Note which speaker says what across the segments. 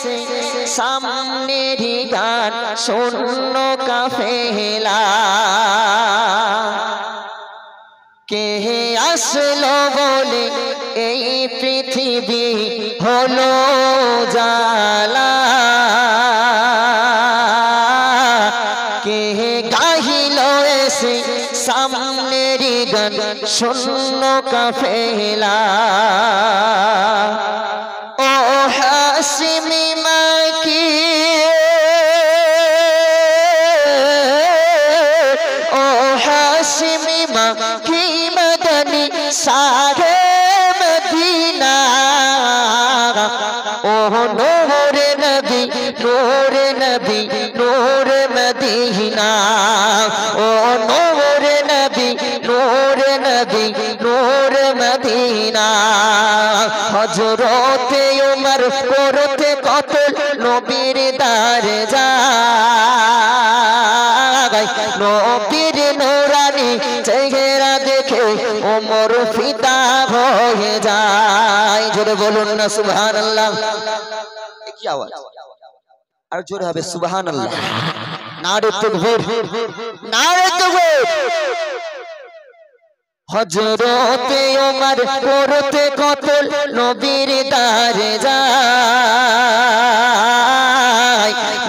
Speaker 1: এসে সামনেরই গান শূন্য কাফেলা কে আসলো বলে এই পৃথিবী হলো জালা কে গাহিল এসে সামনেরই গান শূন্য কাফেলা ও হাসিমি মাকি ও হাসিমি মাকি মদনী সাহে মদিনা ও নূর নবী নূর নবী নূর মদিনা ও নূর নবী নূর নবী নূর মদিনা হযরতে উমর করতে কতল নবীর দারে যায় নবীর নূরানি চেহারা দেখে ওমর ফিদা হয়ে যায় জোরে বলুন না সুবহানাল্লাহ কি আওয়াজ আর জোরে হবে সুবহানাল্লাহ নারে তাকবীর নারে তাকবীর হযরতে ওমর করতে কতল নবীর দারে যায়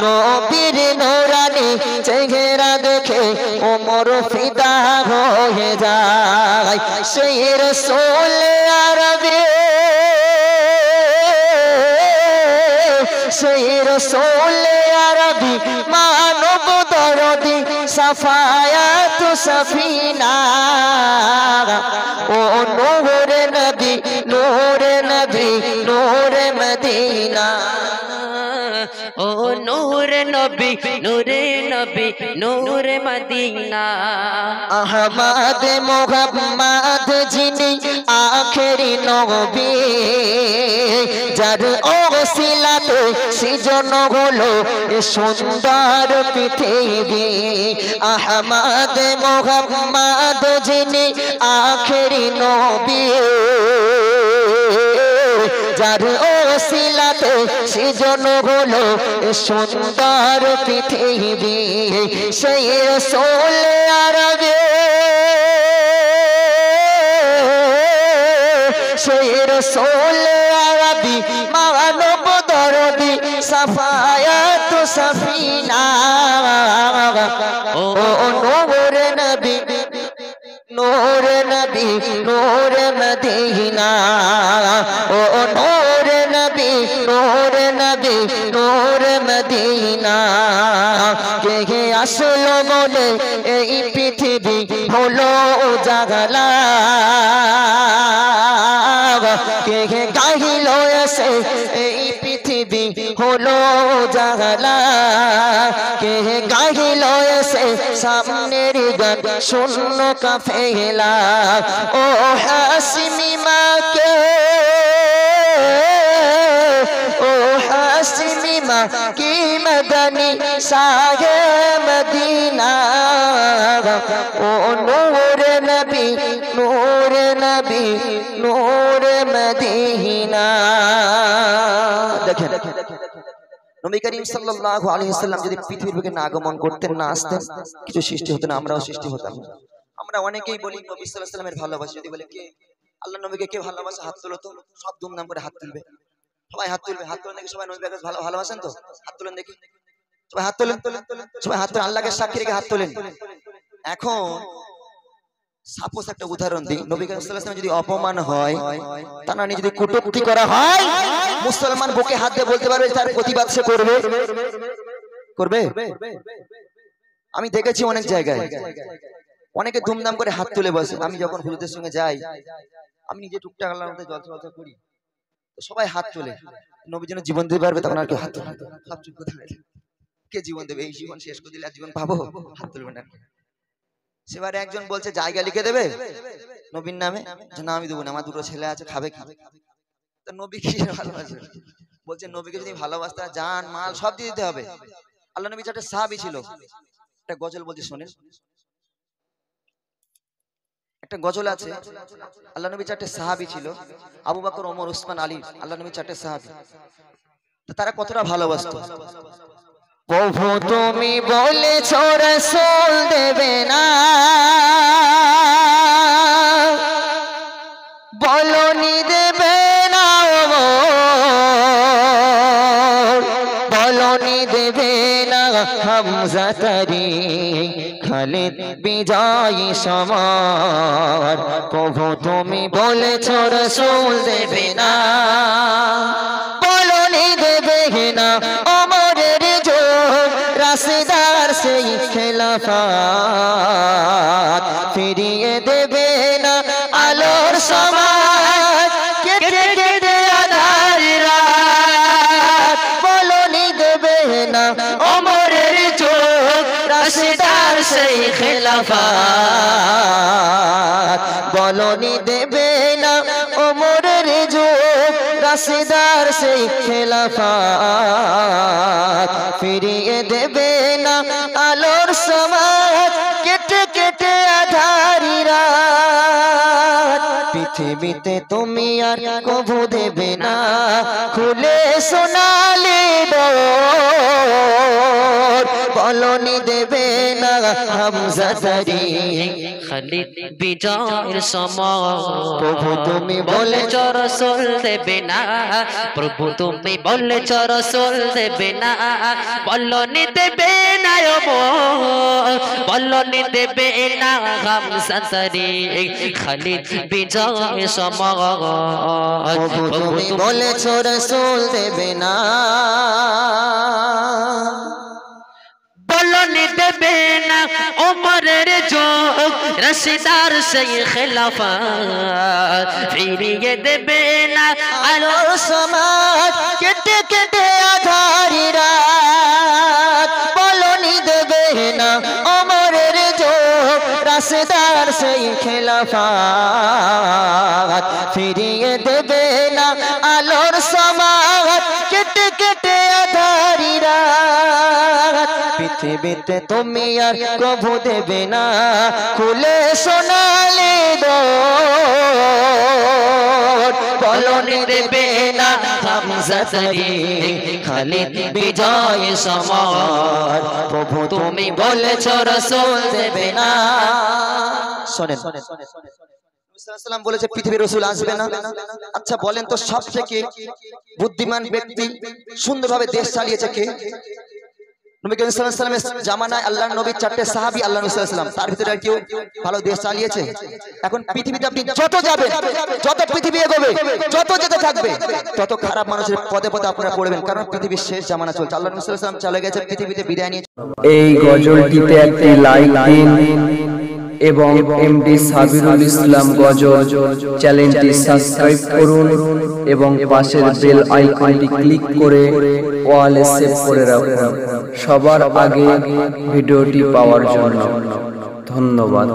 Speaker 1: নবীর নূরানি চেহারা দেখে ওমর ফিদা হয়ে যায় সেই রাসূল আরবি সেই রাসূল আরবি মানব দরদি সাফায়াত সফিনা ও নূর নবী নূর নবী নূর মদিনা
Speaker 2: ও নূর নবী নূরে নবী নূর মদিনা
Speaker 1: আহমদ মুহাম্মদ যিনি আখেরি নবী যার ওসিলাতে সৃজন হলো সুন্দর পৃথিবী আহমদ মুহাম্মদ যিনি আখেরি নবী যার ওসিলাতে সৃজন হলো সুন্দর পৃথিবী সেই রাসূল আরবি সেই রাসূল আরবি মানব দরদি সাফায়াত সফিনা ও নূর নবী নূর নবী নূর মদিনা ও নূর নবী নূর নবী নূর মদিনা কে আসলো বলে এই পৃথিবী হলো জাগলা কে গাহিল এসে এই পৃথিবী হলো জাগলা কে গাহিল এসে সামনের গান শূন্য কাফেলা ও হাসিমি মাকে ও হাসিমি মাকি মদনী সাহে মদিনা ও নূর নবী নূর নবী নূর মদিনা দেখেন নবী করিম সাল্লাল্লাহু আলাইহি ওয়াসাল্লাম যদি পৃথিবীর বুকে না আগমন করতেন না আসতেন কিছু সৃষ্টি হতো না আমরাও সৃষ্টি হতাম না আমরা অনেকেই বলি নবী সাল্লাল্লাহু আলাইহি ওয়াসাল্লামের ভালোবাসা যদি বলে কে আল্লাহ নবীকে কে ভালোবাসে হাত তোলো তো সব ধুমধাম করে হাত তুলবে সবাই হাত তুলবে হাত তোলেন দেখি সবাই নবীকে ভালোবাসেন তো হাত তোলেন দেখি সবাই হাত তোলেন সবাই হাত তোলেন আল্লাহকে সাক্ষী রেখে হাত তোলেন এখন সাপোজ একটা উদাহরণ দিই নবী করিম সাল্লাল্লাহু আলাইহি ওয়াসাল্লাম যদি অপমান হয় তার মানে যদি কটূক্তি করা হয় মুসলমান বুকে হাত দিয়ে বলতে পারবে তার প্রতিবাদ সে করবে করবে আমি দেখেছি অনেক জায়গায় অনেকে ধুমধাম করে হাত তুলে বসে আমি যখন হুজুরদের সঙ্গে যাই আমি নিজে টুকটাক আল্লাহর মধ্যে জলসা করি তো সবাই হাত তোলে নবী যেন জীবন দিতে পারবে তখন আর কেউ হাত তোলে সব চুপ করে থাকে কে জীবন দেবে এই জীবন শেষ করে দিলে আর জীবন পাবো হাত তুলবে না সেবারে একজন বলছে জায়গা লিখে দেবে নবীর নামে না আমি দেবো না আমার দুটো ছেলে আছে খাবে কি তো নবী কি ভালোবাসে বলছে নবীকে যদি ভালোবাসতে জান মাল সব দিয়ে দিতে হবে আল্লাহ নবী চারটে সাহাবী ছিল একটা গজল বলছে শোনেন একটা গজল আছে আল্লাহ নবী চারটে সাহাবী ছিল আবু বকর ওমর উসমান আলী আল্লাহ নবী চারটে সাহাবী তো
Speaker 3: তারা কতটা ভালোবাসতো।
Speaker 1: প্রভু তুমি বলেছ রাসূল দেবে না, বলনি দেবে না, বলনি দেবে না হামজা তারি খালিদ বিজয়ী সমার। প্রভু তুমি বলেছ রাসূল দেবে না, বলনি দেবে না ওমরের যোগ রাশিদার সেই খেলাফত ফিরিয়ে দেবে না আলোর সমাজ কেটে কেটে আঁধার রাত। বলনি দেবে না ওমরের যোগ রাশিদার সেই খেলাফত, বলনি দেবে না ওমরের যোগ রাশিদার সেই খেলাফত ফিরিয়ে দেবে না আলোর সমাজ কেটে কেটে আঁধারি রাত। পৃথিবীতে তুমি আর কভু দেবে না খুলে সোনালি ডোর, বলনি দেবে না হামজা তারি
Speaker 2: খালিদ বিজয়ের সময়।
Speaker 1: প্রভু তুমি
Speaker 2: বলেছ রাসূল দেবে না, প্রভু তুমি বলেছ রাসূল দেবে না, বলনি দেবে না ওমর, বলনি দেবে না হামজা তারি খালিদ বিজয়ের সময়।
Speaker 1: প্রভু তুমি বলেছ রাসূল দেবে না,
Speaker 2: বলনি দেবে না ওমরের যোগ রাশিদার সেই খেলাফত ফিরিয়ে দেবে না
Speaker 1: আলোর সমাজ কেটে কেটে আঁধারি রাত। বলনি দেবে না ওমরের যোগ রাশিদার সেই খেলাফত ফিরিয়ে দেবে না আলোর সমাজ কেটে কেটে আঁধারি রাত। পৃথিবীতে তুমি আর কভু দেবে না খুলে সোনালি ডোর, বলনি দেবে না হামজা তারি খালিদ বিজয় সমার। প্রভু তুমি বলেছ রাসূল দেবে না। শোনেন সাল্লাম বলেছে পৃথিবীর রাসূল আসবে না। আচ্ছা বলেন তো সব থেকে বুদ্ধিমান ব্যক্তি সুন্দরভাবে দেশ চালিয়েছে কে? নবী করিম সাল্লাল্লাহু আলাইহি ওয়াসাল্লামের জামানায় আল্লাহর নবী 4টে সাহাবী আল্লাহর নবী সাল্লাল্লাহু আলাইহি ওয়াসাল্লাম, তার ভিতরে আর কেউ ভালো দেশ চালিয়েছে? এখন পৃথিবীতে আপনি যত যাবেন, যত পৃথিবী এগোবে, যত যেতে থাকবে, তত খারাপ মানুষের পদে পদে আপনারা পড়বেন, কারণ পৃথিবীর শেষ জামানা চলছে। আল্লাহর নবী সাল্লাল্লাহু আলাইহি ওয়াসাল্লাম চলে গেছে, পৃথিবীতে বিদায় নিয়ে।
Speaker 4: এই গজলটিতে একটি লাইক দিন এবং এমডি সাবিরুল ইসলাম গজল চ্যানেলটি সাবস্ক্রাইব করুন এবং পাশের বেল আইকনটি ক্লিক করে ওয়ালে সেভ করে রাখুন সবার আগে ভিডিওটি পাওয়ার জন্য। ধন্যবাদ।